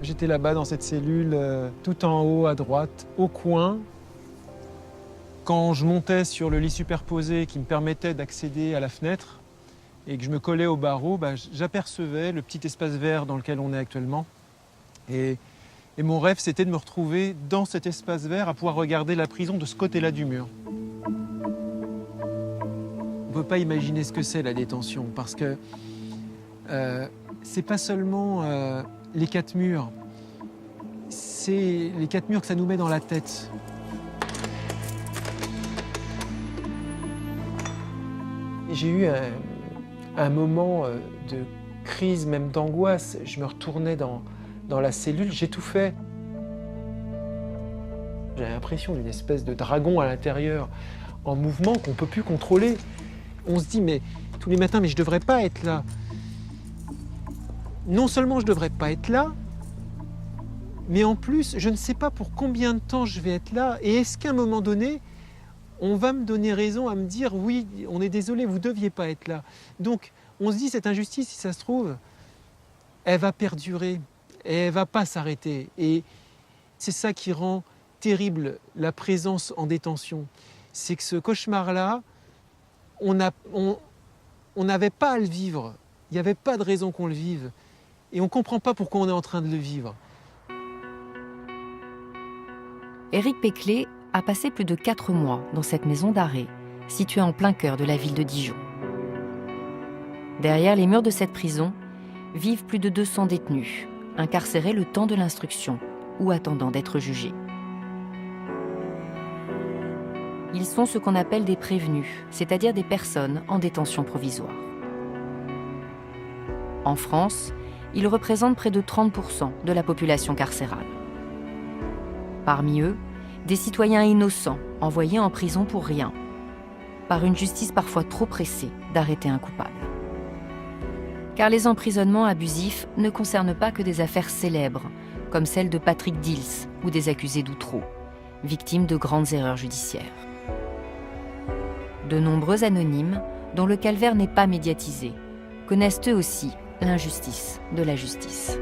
J'étais là-bas dans cette cellule, tout en haut à droite, au coin. Quand je montais sur le lit superposé qui me permettait d'accéder à la fenêtre et que je me collais au barreau, j'apercevais le petit espace vert dans lequel on est actuellement. Et mon rêve, c'était de me retrouver dans cet espace vert à pouvoir regarder la prison de ce côté-là du mur. On ne peut pas imaginer ce que c'est la détention parce que c'est pas seulement les 4 murs, c'est les 4 murs que ça nous met dans la tête. J'ai eu un moment de crise, même d'angoisse. Je me retournais dans la cellule, j'étouffais. J'avais l'impression d'une espèce de dragon à l'intérieur, en mouvement qu'on ne peut plus contrôler. On se dit, mais tous les matins, mais je ne devrais pas être là. Non seulement je ne devrais pas être là, mais en plus, je ne sais pas pour combien de temps je vais être là. Et est-ce qu'à un moment donné, on va me donner raison à me dire, oui, on est désolé, vous ne deviez pas être là. Donc, on se dit, cette injustice, si ça se trouve, elle va perdurer et elle ne va pas s'arrêter. Et c'est ça qui rend terrible la présence en détention. C'est que ce cauchemar-là, on n'avait pas à le vivre. Il n'y avait pas de raison qu'on le vive. Et on ne comprend pas pourquoi on est en train de le vivre. Éric Péclet a passé plus de 4 mois dans cette maison d'arrêt, située en plein cœur de la ville de Dijon. Derrière les murs de cette prison vivent plus de 200 détenus, incarcérés le temps de l'instruction ou attendant d'être jugés. Ils sont ce qu'on appelle des prévenus, c'est-à-dire des personnes en détention provisoire. En France, ils représentent près de 30% de la population carcérale. Parmi eux, des citoyens innocents envoyés en prison pour rien, par une justice parfois trop pressée d'arrêter un coupable. Car les emprisonnements abusifs ne concernent pas que des affaires célèbres, comme celle de Patrick Dils ou des accusés d'Outreau, victimes de grandes erreurs judiciaires. De nombreux anonymes, dont le calvaire n'est pas médiatisé, connaissent eux aussi l'injustice de la justice.